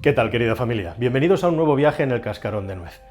¿Qué tal, querida familia? Bienvenidos a un nuevo viaje en el cascarón de nuez.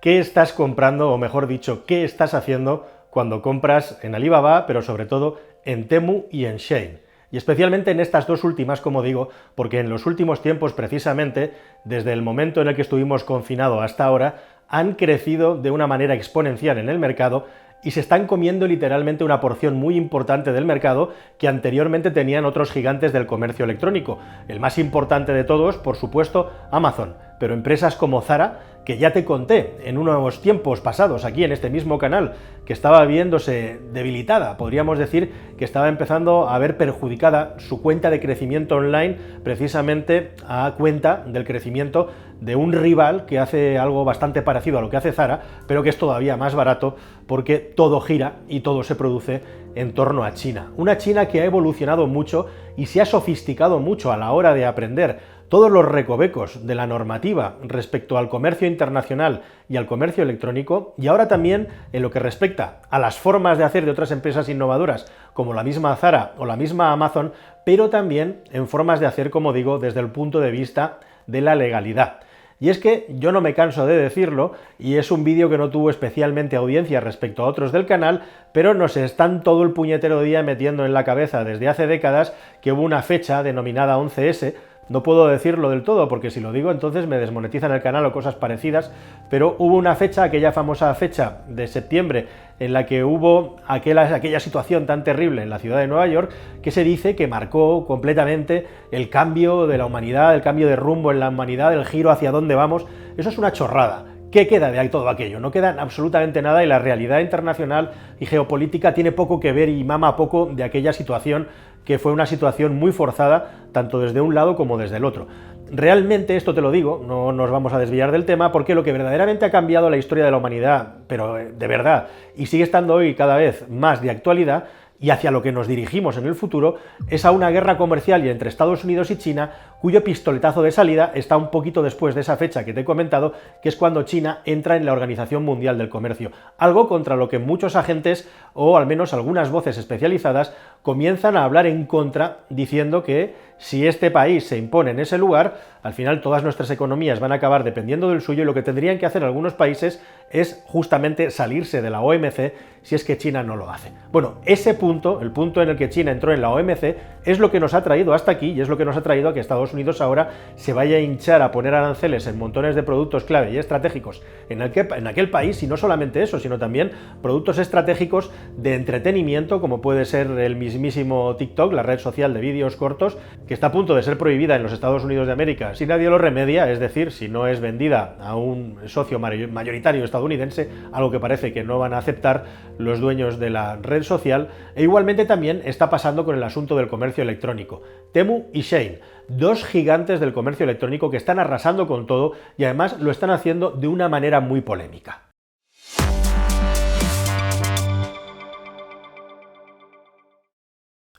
¿Qué estás comprando, o mejor dicho, qué estás haciendo cuando compras en Alibaba, pero sobre todo en Temu y en Shein? Y especialmente en estas dos últimas, como digo, porque en los últimos tiempos, precisamente, desde el momento en el que estuvimos confinados hasta ahora, han crecido de una manera exponencial en el mercado y se están comiendo literalmente una porción muy importante del mercado que anteriormente tenían otros gigantes del comercio electrónico. El más importante de todos, por supuesto, Amazon, pero empresas como Zara, que ya te conté en unos tiempos pasados aquí en este mismo canal, que estaba viéndose debilitada, podríamos decir que estaba empezando a ver perjudicada su cuenta de crecimiento online precisamente a cuenta del crecimiento de un rival que hace algo bastante parecido a lo que hace Zara, pero que es todavía más barato porque todo gira y todo se produce en torno a China. Una China que ha evolucionado mucho y se ha sofisticado mucho a la hora de aprender todos los recovecos de la normativa respecto al comercio internacional y al comercio electrónico, y ahora también en lo que respecta a las formas de hacer de otras empresas innovadoras como la misma Zara o la misma Amazon, pero también en formas de hacer, como digo, desde el punto de vista de la legalidad. Y es que yo no me canso de decirlo, y es un vídeo que no tuvo especialmente audiencia respecto a otros del canal, pero nos están todo el puñetero día metiendo en la cabeza desde hace décadas que hubo una fecha denominada 11S. No puedo decirlo del todo, porque si lo digo entonces me desmonetizan el canal o cosas parecidas, pero hubo una fecha, aquella famosa fecha de septiembre, en la que hubo aquella situación tan terrible en la ciudad de Nueva York, que se dice que marcó completamente el cambio de la humanidad, el cambio de rumbo en la humanidad, el giro hacia dónde vamos. Eso es una chorrada. ¿Qué queda de ahí todo aquello? No queda absolutamente nada, y la realidad internacional y geopolítica tiene poco que ver y mama poco de aquella situación, que fue una situación muy forzada, tanto desde un lado como desde el otro. Realmente, esto te lo digo, no nos vamos a desviar del tema, porque lo que verdaderamente ha cambiado la historia de la humanidad, pero de verdad, y sigue estando hoy cada vez más de actualidad, y hacia lo que nos dirigimos en el futuro, es a una guerra comercial entre Estados Unidos y China, cuyo pistoletazo de salida está un poquito después de esa fecha que te he comentado, que es cuando China entra en la Organización Mundial del Comercio. Algo contra lo que muchos agentes, o al menos algunas voces especializadas, comienzan a hablar en contra, diciendo que si este país se impone en ese lugar, al final todas nuestras economías van a acabar dependiendo del suyo, y lo que tendrían que hacer algunos países es justamente salirse de la OMC si es que China no lo hace. Bueno, ese punto, el punto en el que China entró en la OMC, es lo que nos ha traído hasta aquí, y es lo que nos ha traído a que Estados Unidos ahora se vaya a hinchar a poner aranceles en montones de productos clave y estratégicos en aquel país, y no solamente eso, sino también productos estratégicos de entretenimiento, como puede ser el mismísimo TikTok, la red social de vídeos cortos, que está a punto de ser prohibida en los Estados Unidos de América si nadie lo remedia, es decir, si no es vendida a un socio mayoritario estadounidense, algo que parece que no van a aceptar los dueños de la red social. E igualmente también está pasando con el asunto del comercio electrónico. Temu y Shein, dos gigantes del comercio electrónico que están arrasando con todo, y además lo están haciendo de una manera muy polémica.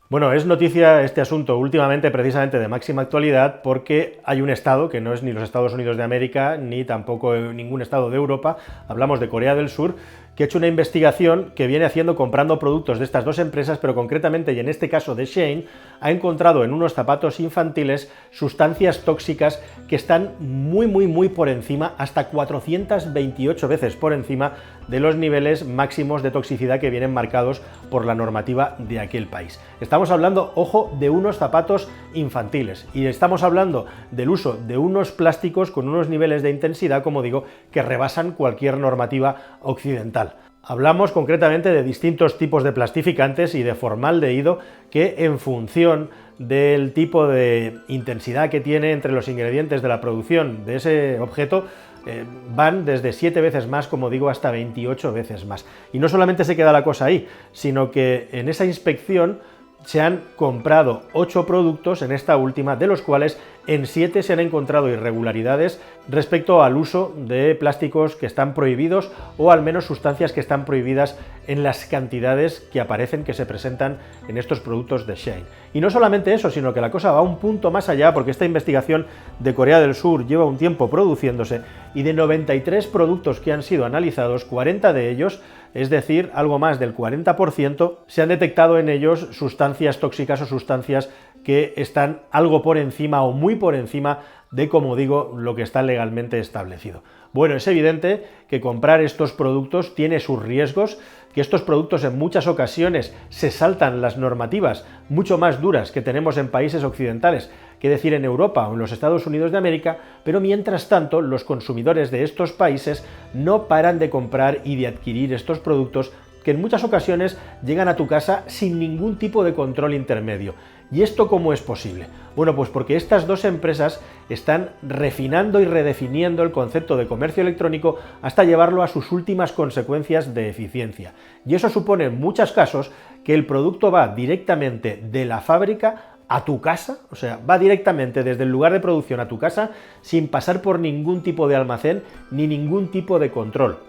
Bueno, es noticia este asunto últimamente precisamente de máxima actualidad, porque hay un estado, que no es ni los Estados Unidos de América, ni tampoco ningún estado de Europa, hablamos de Corea del Sur, que ha hecho una investigación que viene comprando productos de estas dos empresas, pero concretamente, y en este caso de Shein, ha encontrado en unos zapatos infantiles sustancias tóxicas que están muy por encima, hasta 428 veces por encima de los niveles máximos de toxicidad que vienen marcados por la normativa de aquel país. Estamos hablando, ojo, de unos zapatos infantiles, y estamos hablando del uso de unos plásticos con unos niveles de intensidad, como digo, que rebasan cualquier normativa occidental. Hablamos concretamente de distintos tipos de plastificantes y de formaldehído que, en función del tipo de intensidad que tiene entre los ingredientes de la producción de ese objeto, van desde 7 veces más, como digo, hasta 28 veces más. Y no solamente se queda la cosa ahí, sino que en esa inspección se han comprado 8 productos en esta última, de los cuales en 7 se han encontrado irregularidades respecto al uso de plásticos que están prohibidos, o al menos sustancias que están prohibidas en las cantidades que aparecen, que se presentan en estos productos de Shein. Y no solamente eso, sino que la cosa va un punto más allá, porque esta investigación de Corea del Sur lleva un tiempo produciéndose, y de 93 productos que han sido analizados, 40 de ellos, es decir, algo más del 40%, se han detectado en ellos sustancias tóxicas o sustancias que están algo por encima o muy por encima de, como digo, lo que está legalmente establecido. Bueno, es evidente que comprar estos productos tiene sus riesgos, que estos productos en muchas ocasiones se saltan las normativas mucho más duras que tenemos en países occidentales, que decir en Europa o en los Estados Unidos de América, pero mientras tanto los consumidores de estos países no paran de comprar y de adquirir estos productos que en muchas ocasiones llegan a tu casa sin ningún tipo de control intermedio. ¿Y esto cómo es posible? Bueno, pues porque estas dos empresas están refinando y redefiniendo el concepto de comercio electrónico hasta llevarlo a sus últimas consecuencias de eficiencia. Y eso supone en muchos casos que el producto va directamente de la fábrica a tu casa, o sea, va directamente desde el lugar de producción a tu casa sin pasar por ningún tipo de almacén ni ningún tipo de control.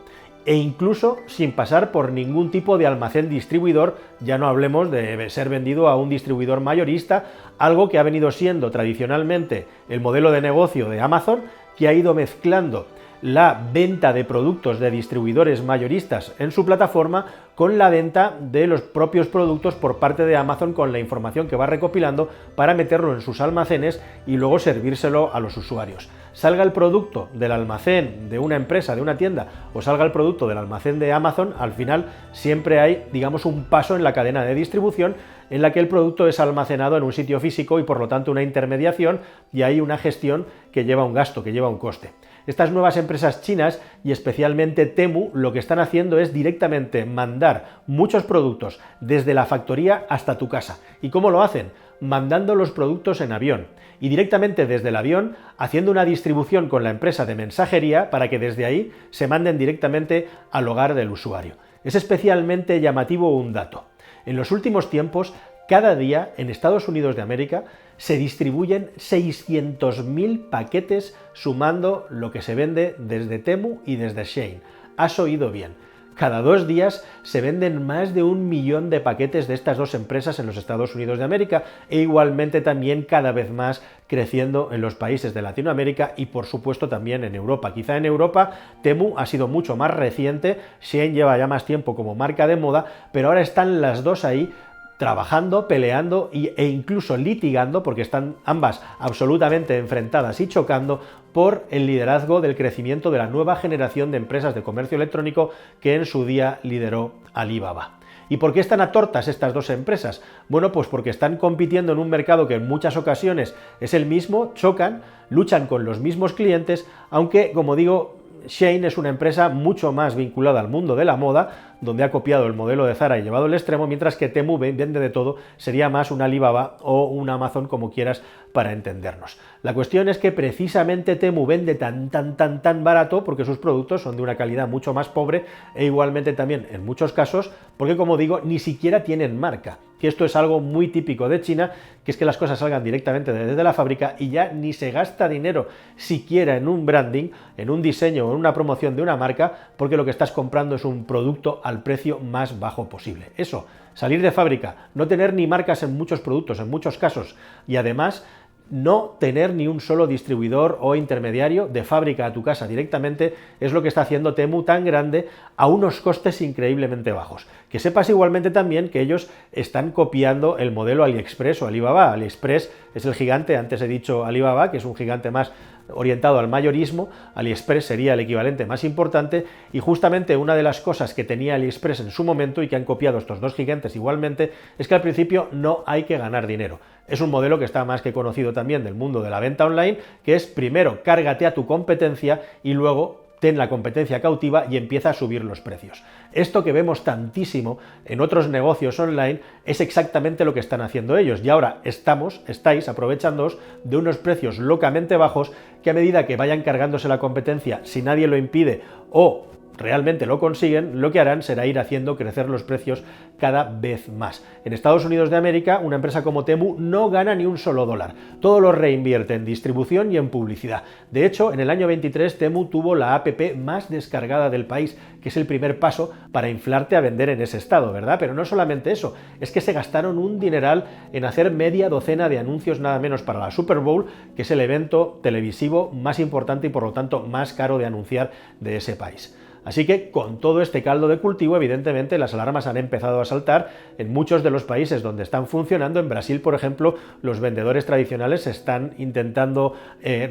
E incluso sin pasar por ningún tipo de almacén distribuidor, ya no hablemos de ser vendido a un distribuidor mayorista, algo que ha venido siendo tradicionalmente el modelo de negocio de Amazon, que ha ido mezclando la venta de productos de distribuidores mayoristas en su plataforma con la venta de los propios productos por parte de Amazon con la información que va recopilando para meterlo en sus almacenes y luego servírselo a los usuarios. Salga el producto del almacén de una empresa, de una tienda, o salga el producto del almacén de Amazon, al final siempre hay, digamos, un paso en la cadena de distribución en la que el producto es almacenado en un sitio físico y por lo tanto una intermediación y hay una gestión que lleva un gasto, que lleva un coste. Estas nuevas empresas chinas y especialmente Temu lo que están haciendo es directamente mandar muchos productos desde la factoría hasta tu casa. ¿Y cómo lo hacen? Mandando los productos en avión y directamente desde el avión haciendo una distribución con la empresa de mensajería para que desde ahí se manden directamente al hogar del usuario. Es especialmente llamativo un dato. En los últimos tiempos, cada día en Estados Unidos de América se distribuyen 600.000 paquetes sumando lo que se vende desde Temu y desde Shein. Has oído bien. Cada 2 días se venden más de 1 millón de paquetes de estas dos empresas en los Estados Unidos de América e igualmente también cada vez más creciendo en los países de Latinoamérica y por supuesto también en Europa. Quizá en Europa Temu ha sido mucho más reciente, Shein lleva ya más tiempo como marca de moda, pero ahora están las dos ahí trabajando, peleando e incluso litigando, porque están ambas absolutamente enfrentadas y chocando por el liderazgo del crecimiento de la nueva generación de empresas de comercio electrónico que en su día lideró Alibaba. ¿Y por qué están a tortas estas dos empresas? Bueno, pues porque están compitiendo en un mercado que en muchas ocasiones es el mismo, chocan, luchan con los mismos clientes, aunque, como digo, Shein es una empresa mucho más vinculada al mundo de la moda, donde ha copiado el modelo de Zara y llevado al extremo, mientras que Temu vende de todo, sería más un Alibaba o un Amazon, como quieras, para entendernos. La cuestión es que precisamente Temu vende tan barato porque sus productos son de una calidad mucho más pobre e igualmente también, en muchos casos, porque como digo, ni siquiera tienen marca, que esto es algo muy típico de China, que es que las cosas salgan directamente desde la fábrica y ya ni se gasta dinero siquiera en un branding, en un diseño o en una promoción de una marca, porque lo que estás comprando es un producto al precio más bajo posible. Eso, salir de fábrica, no tener ni marcas en muchos productos, en muchos casos, y además no tener ni un solo distribuidor o intermediario de fábrica a tu casa directamente, es lo que está haciendo Temu tan grande a unos costes increíblemente bajos. Que sepas igualmente también que ellos están copiando el modelo AliExpress o Alibaba. AliExpress es el gigante, antes he dicho Alibaba, que es un gigante más orientado al mayorismo, AliExpress sería el equivalente más importante, y justamente una de las cosas que tenía AliExpress en su momento y que han copiado estos dos gigantes igualmente es que al principio no hay que ganar dinero. Es un modelo que está más que conocido también del mundo de la venta online, que es primero cárgate a tu competencia y luego ten la competencia cautiva y empieza a subir los precios. Esto que vemos tantísimo en otros negocios online es exactamente lo que están haciendo ellos y ahora estáis aprovechándoos de unos precios locamente bajos que a medida que vayan cargándose la competencia, si nadie lo impide o realmente lo consiguen, lo que harán será ir haciendo crecer los precios cada vez más. En Estados Unidos de América, una empresa como Temu no gana ni un solo dólar. Todo lo reinvierte en distribución y en publicidad. De hecho, en el año 23 Temu tuvo la app más descargada del país, que es el primer paso para inflarte a vender en ese estado, ¿verdad? Pero no solamente eso, es que se gastaron un dineral en hacer media docena de anuncios nada menos para la Super Bowl, que es el evento televisivo más importante y por lo tanto más caro de anunciar de ese país. Así que con todo este caldo de cultivo, evidentemente, las alarmas han empezado a saltar en muchos de los países donde están funcionando. En Brasil, por ejemplo, los vendedores tradicionales se están intentando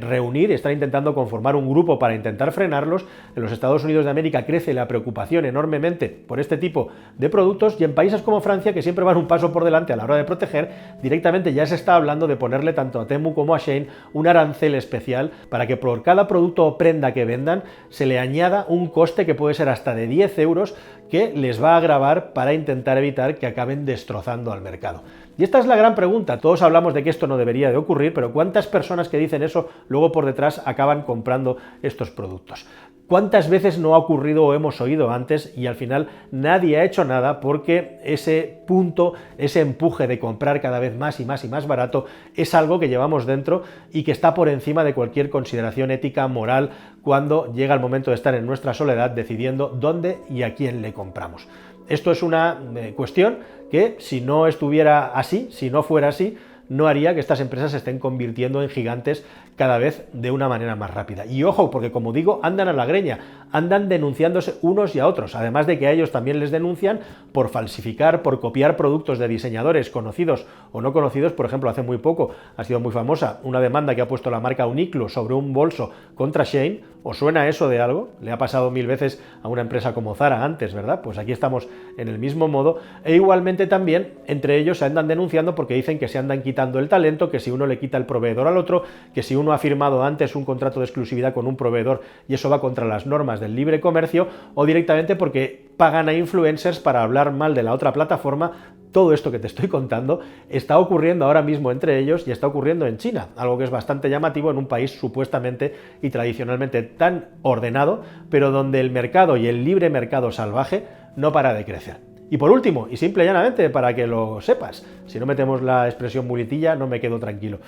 reunir, están intentando conformar un grupo para intentar frenarlos. En los Estados Unidos de América crece la preocupación enormemente por este tipo de productos, y en países como Francia, que siempre van un paso por delante a la hora de proteger, directamente ya se está hablando de ponerle tanto a Temu como a Shein un arancel especial para que por cada producto o prenda que vendan se le añada un coste que puede ser hasta de 10 euros, que les va a agravar para intentar evitar que acaben destrozando al mercado. Y esta es la gran pregunta. Todos hablamos de que esto no debería de ocurrir, pero ¿cuántas personas que dicen eso luego por detrás acaban comprando estos productos? ¿Cuántas veces no ha ocurrido o hemos oído antes y al final nadie ha hecho nada porque ese punto, ese empuje de comprar cada vez más y más y más barato es algo que llevamos dentro y que está por encima de cualquier consideración ética, moral, cuando llega el momento de estar en nuestra soledad decidiendo dónde y a quién le compramos? Esto es una cuestión que, si no estuviera así, si no fuera así, no haría que estas empresas se estén convirtiendo en gigantes cada vez de una manera más rápida. Y ojo, porque como digo, andan a la greña, andan denunciándose unos y a otros, además de que a ellos también les denuncian por falsificar, por copiar productos de diseñadores conocidos o no conocidos. Por ejemplo, hace muy poco ha sido muy famosa una demanda que ha puesto la marca Uniqlo sobre un bolso contra Shein. ¿Os suena eso de algo? Le ha pasado 1000 veces a una empresa como Zara antes, ¿verdad? Pues aquí estamos en el mismo modo, e igualmente también entre ellos se andan denunciando porque dicen que se andan quitando el talento, que si uno le quita el proveedor al otro, que si uno ha firmado antes un contrato de exclusividad con un proveedor y eso va contra las normas del libre comercio, o directamente porque pagan a influencers para hablar mal de la otra plataforma. Todo esto que te estoy contando está ocurriendo ahora mismo entre ellos y está ocurriendo en China, algo que es bastante llamativo en un país supuestamente y tradicionalmente tan ordenado, pero donde el mercado y el libre mercado salvaje no para de crecer. Y por último, y simple y llanamente, para que lo sepas, si no metemos la expresión muletilla, no me quedo tranquilo.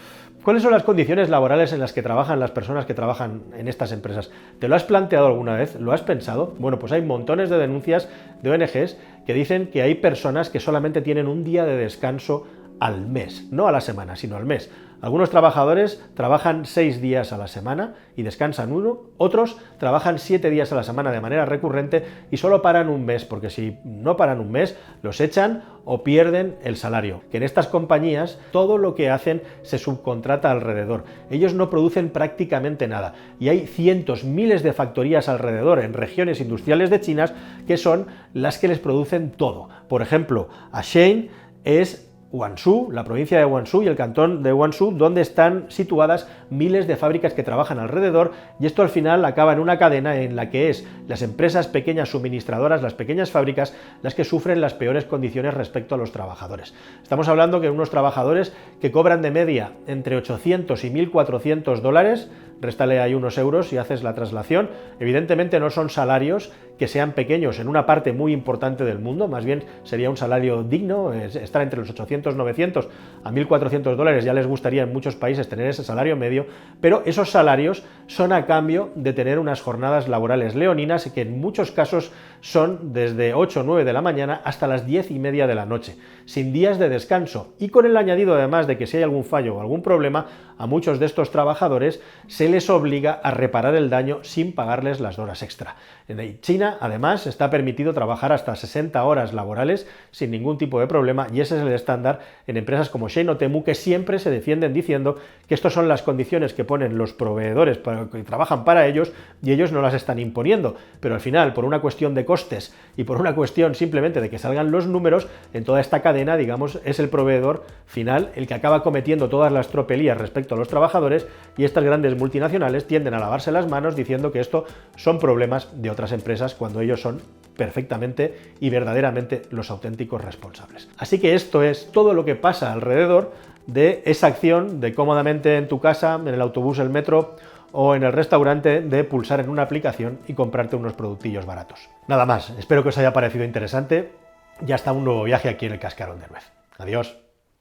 ¿Cuáles son las condiciones laborales en las que trabajan las personas que trabajan en estas empresas? ¿Te lo has planteado alguna vez? ¿Lo has pensado? Bueno, pues hay montones de denuncias de ONGs que dicen que hay personas que solamente tienen un día de descanso al mes, no a la semana, sino al mes. Algunos trabajadores trabajan 6 días a la semana y descansan uno, otros trabajan 7 días a la semana de manera recurrente y solo paran un mes, porque si no paran un mes, los echan o pierden el salario. Que en estas compañías todo lo que hacen se subcontrata alrededor. Ellos no producen prácticamente nada y hay cientos, miles de factorías alrededor en regiones industriales de China que son las que les producen todo. Por ejemplo, a Shein es Guangzhou, la provincia de Guangzhou y el cantón de Guangzhou, donde están situadas miles de fábricas que trabajan alrededor, y esto al final acaba en una cadena en la que es las empresas pequeñas suministradoras, las pequeñas fábricas, las que sufren las peores condiciones respecto a los trabajadores. Estamos hablando que unos trabajadores que cobran de media entre 800 y 1.400 dólares, réstale ahí unos euros y haces la traslación. Evidentemente no son salarios que sean pequeños en una parte muy importante del mundo, más bien sería un salario digno, estar entre los 800, 900 a 1.400 dólares, ya les gustaría en muchos países tener ese salario medio, pero esos salarios son a cambio de tener unas jornadas laborales leoninas que en muchos casos son desde 8 o 9 de la mañana hasta las 10:30 de la noche, sin días de descanso, y con el añadido además de que si hay algún fallo o algún problema, a muchos de estos trabajadores se les obliga a reparar el daño sin pagarles las horas extra. En China, además, está permitido trabajar hasta 60 horas laborales sin ningún tipo de problema, y ese es el estándar en empresas como Shein o Temu, que siempre se defienden diciendo que estas son las condiciones que ponen los proveedores que trabajan para ellos y ellos no las están imponiendo. Pero al final, por una cuestión de costes y por una cuestión simplemente de que salgan los números, en toda esta cadena, digamos, es el proveedor final el que acaba cometiendo todas las tropelías respecto a los trabajadores, y estas grandes multinacionales tienden a lavarse las manos diciendo que esto son problemas de otras empresas cuando ellos son perfectamente y verdaderamente los auténticos responsables. Así que esto es todo lo que pasa alrededor de esa acción de cómodamente en tu casa, en el autobús, el metro o en el restaurante, de pulsar en una aplicación y comprarte unos productillos baratos. Nada más, espero que os haya parecido interesante y hasta un nuevo viaje aquí en el Cascarón de Nuez. Adiós.